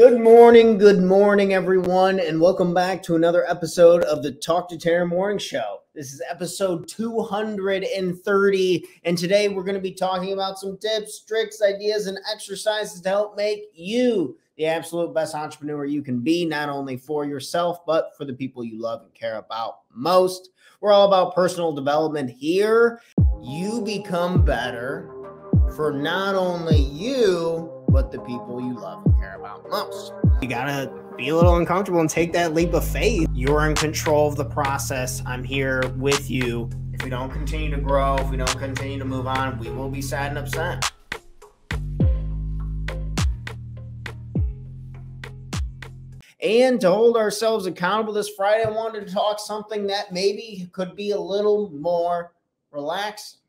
Good morning, everyone, and welcome back to another episode of the Talk to Tara Morning Show. This is episode 230, and today we're going to be talking about some tips, tricks, ideas, and exercises to help make you the absolute best entrepreneur you can be, not only for yourself, but for the people you love and care about most. We're all about personal development here. You become better for not only you, but the people you love and care about most. You gotta be a little uncomfortable and take that leap of faith. You're in control of the process. I'm here with you. If we don't continue to grow, if we don't continue to move on, we will be sad and upset. And to hold ourselves accountable this Friday, I wanted to talk something that maybe could be a little more relaxing.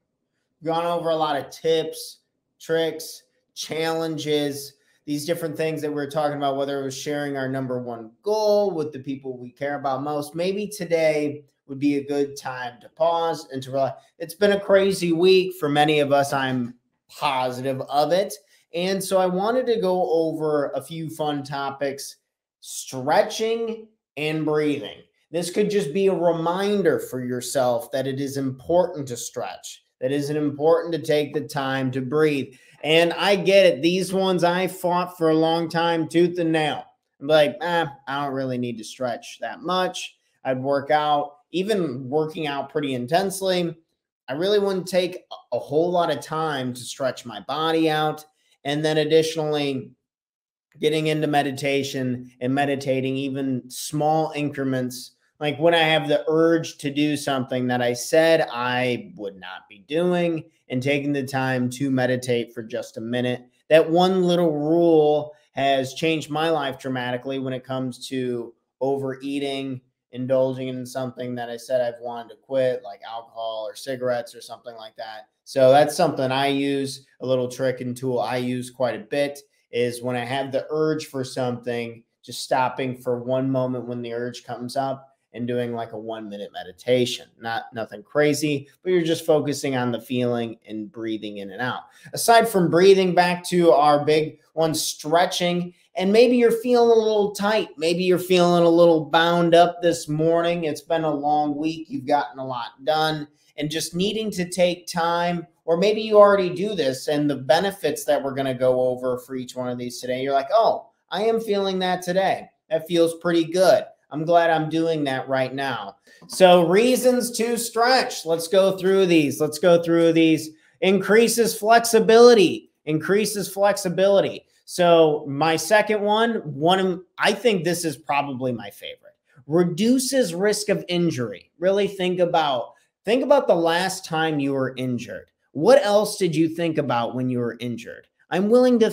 We've gone over a lot of tips, tricks, challenges, these different things that we're talking about, whether it was sharing our number one goal with the people we care about most. Maybe today would be a good time to pause and to relax. It's been a crazy week for many of us. I'm positive of it. And so I wanted to go over a few fun topics, stretching and breathing. This could just be a reminder for yourself that it is important to stretch, that it is important to take the time to breathe. And I get it. These ones I fought for a long time, tooth and nail. I'm like, I don't really need to stretch that much. I'd work out, even working out pretty intensely. I really wouldn't take a whole lot of time to stretch my body out. And then additionally, getting into meditation and meditating, even small increments, like when I have the urge to do something that I said I would not be doing, and taking the time to meditate for just a minute. That one little rule has changed my life dramatically when it comes to overeating, indulging in something that I said I've wanted to quit, like alcohol or cigarettes or something like that. So that's something I use, a little trick and tool I use quite a bit, is when I have the urge for something, just stopping for one moment when the urge comes up and doing like a 1-minute meditation. Nothing crazy, but you're just focusing on the feeling and breathing in and out. Aside from breathing, back to our big one, stretching. And maybe you're feeling a little tight. Maybe you're feeling a little bound up this morning. It's been a long week. You've gotten a lot done, and just needing to take time, or maybe you already do this, and the benefits that we're going to go over for each one of these today, you're like, oh, I am feeling that today. That feels pretty good. I'm glad I'm doing that right now. So reasons to stretch. Let's go through these. Increases flexibility. So my second one, I think this is probably my favorite. Reduces risk of injury. Really think about the last time you were injured. What else did you think about when you were injured? I'm willing to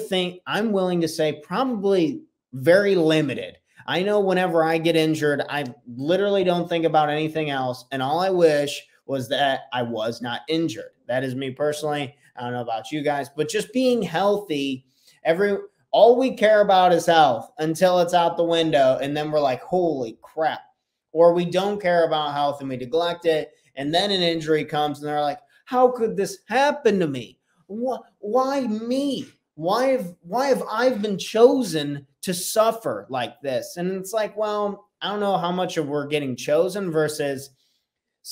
say probably very limited. I know whenever I get injured, I literally don't think about anything else. And all I wish was that I was not injured. That is me personally. I don't know about you guys, but just being healthy, all we care about is health until it's out the window. And then we're like, holy crap. Or we don't care about health and we neglect it. And then an injury comes and they're like, how could this happen to me? Why me? Why have I been chosen to suffer like this? And it's like, well, I don't know how much of we're getting chosen versus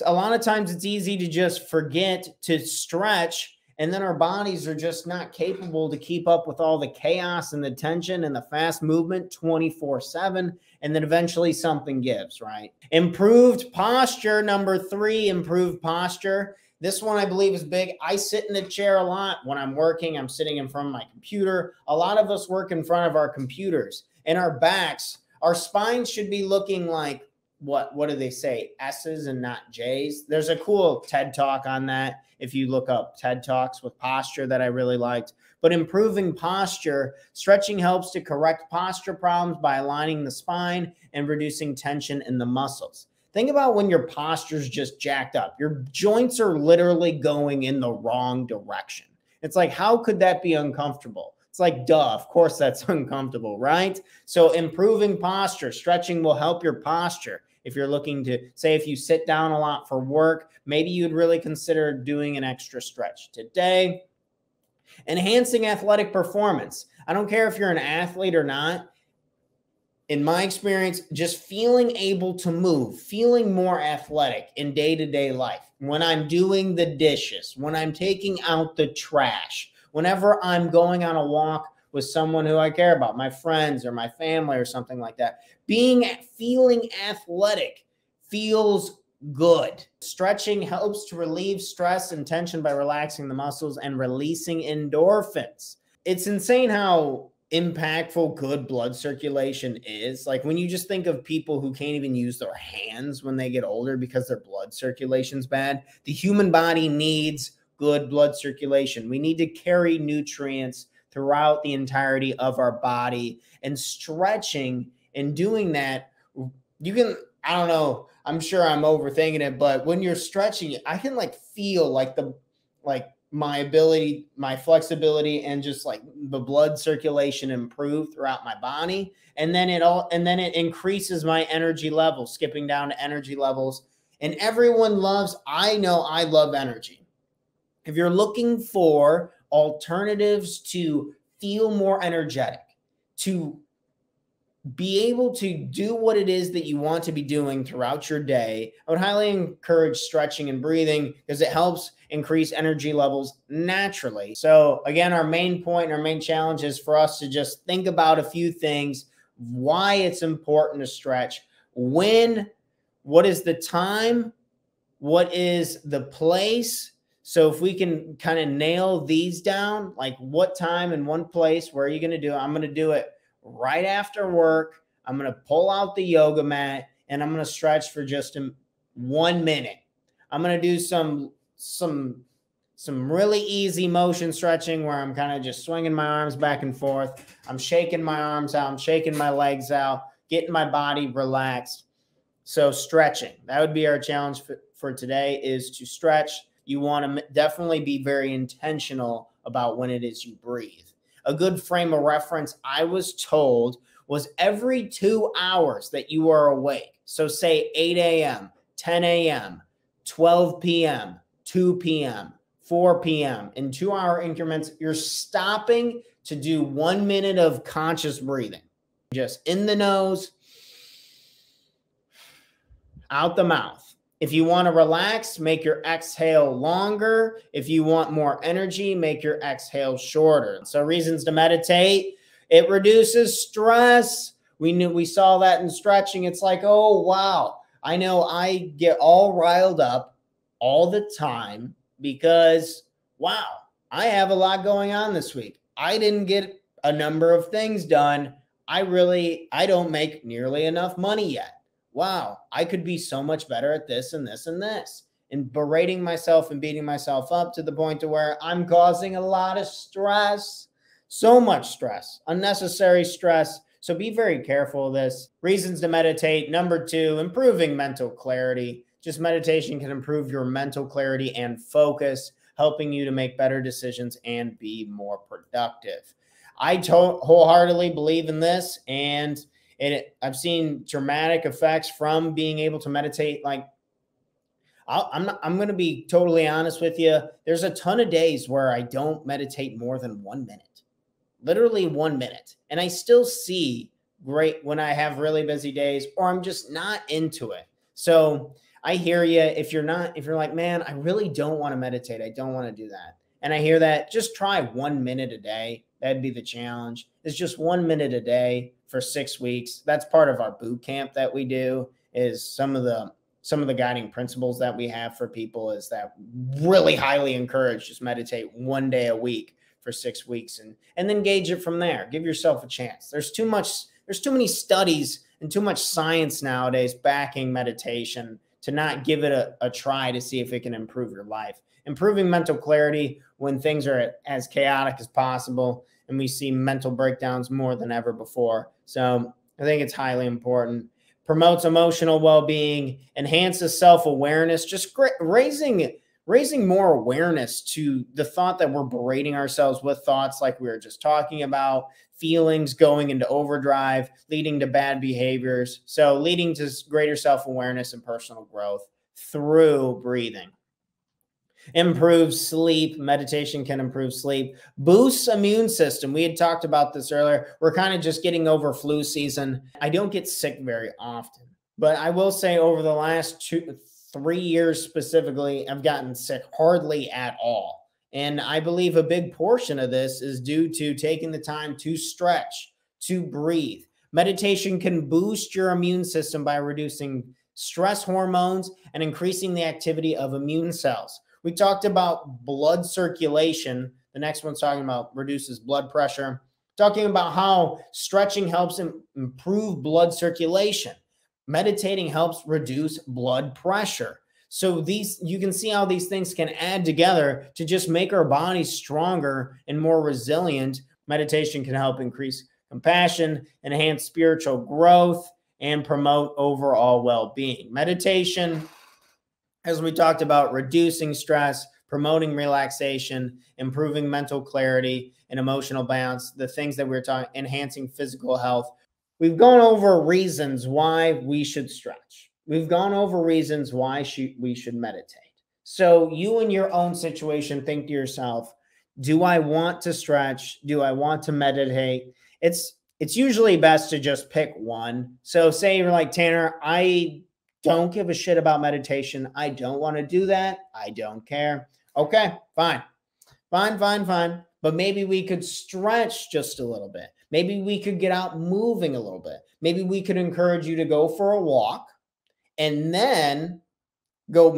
a lot of times it's easy to just forget to stretch, and then our bodies are just not capable to keep up with all the chaos and the tension and the fast movement 24/7. And then eventually something gives, right? Improved posture. Number 3, improved posture. This one I believe is big. I sit in the chair a lot when I'm working. I'm sitting in front of my computer. A lot of us work in front of our computers, and our backs, our spines should be looking like, what do they say? S's and not J's. There's a cool TED Talk on that if you look up TED Talks with posture that I really liked. But improving posture, stretching helps to correct posture problems by aligning the spine and reducing tension in the muscles. Think about when your posture's just jacked up. Your joints are literally going in the wrong direction. It's like, how could that be uncomfortable? It's like, duh, of course that's uncomfortable, right? So improving posture, stretching will help your posture. If you're looking to, say, if you sit down a lot for work, maybe you'd really consider doing an extra stretch today. Enhancing athletic performance. I don't care if you're an athlete or not. in my experience, just feeling able to move, feeling more athletic in day-to-day life. When I'm doing the dishes, when I'm taking out the trash, whenever I'm going on a walk with someone who I care about, my friends or my family or something like that, feeling athletic feels good. Stretching helps to relieve stress and tension by relaxing the muscles and releasing endorphins. It's insane how impactful good blood circulation is. Like when you just think of people who can't even use their hands when they get older because their blood circulation's bad. The human body needs good blood circulation. We need to carry nutrients throughout the entirety of our body, and stretching and doing that, you can, I don't know, I'm sure I'm overthinking it, but when you're stretching, I can like feel like my ability, my flexibility, and just like the blood circulation improve throughout my body. And then it increases my energy levels, skipping down to energy levels. And everyone I know I love energy. If you're looking for alternatives to feel more energetic, to be able to do what it is that you want to be doing throughout your day, I would highly encourage stretching and breathing because it helps increase energy levels naturally. So again, our main point and our main challenge is for us to just think about a few things, why it's important to stretch, what is the time, what is the place. So if we can kind of nail these down, like what time and one place, where are you going to do it? I'm going to do it right after work. I'm going to pull out the yoga mat and I'm going to stretch for just 1 minute. I'm going to do some really easy motion stretching where I'm kind of just swinging my arms back and forth. I'm shaking my arms out. I'm shaking my legs out, getting my body relaxed. So stretching, that would be our challenge for today, is to stretch. You want to definitely be very intentional about when it is you breathe. A good frame of reference, I was told, was every 2 hours that you are awake. So say 8 a.m., 10 a.m., 12 p.m., 2 p.m., 4 p.m. in 2-hour increments, you're stopping to do 1 minute of conscious breathing. Just in the nose, out the mouth. If you want to relax, make your exhale longer. If you want more energy, make your exhale shorter. So reasons to meditate: it reduces stress. We saw that in stretching. It's like, oh, wow. I know I get all riled up all the time because, wow, I have a lot going on this week. I didn't get a number of things done. I don't make nearly enough money yet. Wow, I could be so much better at this and this and this. And berating myself and beating myself up to the point to where I'm causing a lot of stress, so much stress, unnecessary stress. So be very careful of this. Reasons to meditate. Number 2, improving mental clarity. Just meditation can improve your mental clarity and focus, helping you to make better decisions and be more productive. I wholeheartedly believe in this, and I've seen dramatic effects from being able to meditate. Like I'm going to be totally honest with you. There's a ton of days where I don't meditate more than 1 minute, literally 1 minute. And I still see great when I have really busy days or I'm just not into it. So I hear you. If you're like, man, I really don't want to meditate. I don't want to do that. And I hear that. Just try 1 minute a day. That'd be the challenge. It's just 1 minute a day for 6 weeks. That's part of our boot camp that we do. Is some of the guiding principles that we have for people is that really highly encourage just meditate 1 day a week for 6 weeks and then gauge it from there. Give yourself a chance. There's too many studies and too much science nowadays backing meditation to not give it a try to see if it can improve your life. Improving mental clarity when things are as chaotic as possible, and we see mental breakdowns more than ever before. So I think it's highly important. Promotes emotional well-being, enhances self-awareness, just raising more awareness to the thought that we're berating ourselves with thoughts like we were just talking about, feelings going into overdrive, leading to bad behaviors. So leading to greater self-awareness and personal growth through breathing. Improves sleep. Meditation can improve sleep. Boosts immune system. We had talked about this earlier. We're kind of just getting over flu season. I don't get sick very often, but I will say over the last 3 years specifically, I've gotten sick hardly at all. And I believe a big portion of this is due to taking the time to stretch, to breathe. Meditation can boost your immune system by reducing stress hormones and increasing the activity of immune cells. We talked about blood circulation. The next one's talking about reduces blood pressure. Talking about how stretching helps improve blood circulation. Meditating helps reduce blood pressure. So you can see how these things can add together to just make our bodies stronger and more resilient. Meditation can help increase compassion, enhance spiritual growth, and promote overall well-being. Meditation, as we talked about, reducing stress, promoting relaxation, improving mental clarity and emotional balance, the things that we're talking, enhancing physical health. We've gone over reasons why we should stretch. We've gone over reasons why we should meditate. So you in your own situation, think to yourself, do I want to stretch? Do I want to meditate? It's usually best to just pick one. So say you're like, Tanner, I don't give a shit about meditation. I don't want to do that. I don't care. Okay, fine. Fine. But maybe we could stretch just a little bit. Maybe we could get out moving a little bit. Maybe we could encourage you to go for a walk and then go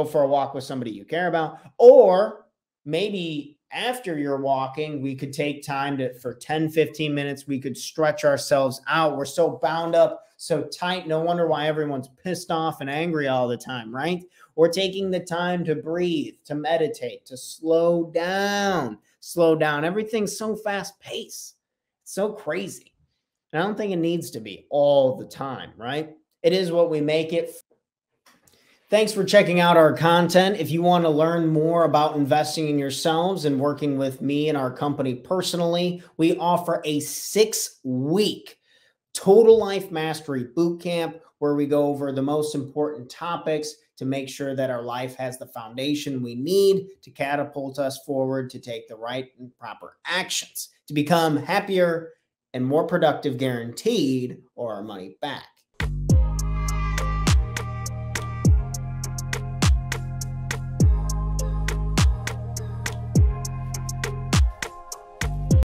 for a walk with somebody you care about. Or maybe after you're walking, we could take time for 10, 15 minutes. We could stretch ourselves out. We're so bound up, so tight. No wonder why everyone's pissed off and angry all the time, right? Or taking the time to breathe, to meditate, to slow down. Everything's so fast paced. It's so crazy. And I don't think it needs to be all the time, right? It is what we make it. Thanks for checking out our content. If you want to learn more about investing in yourselves and working with me and our company personally, we offer a 6-week total life mastery bootcamp where we go over the most important topics to make sure that our life has the foundation we need to catapult us forward, to take the right and proper actions, to become happier and more productive, guaranteed, or our money back.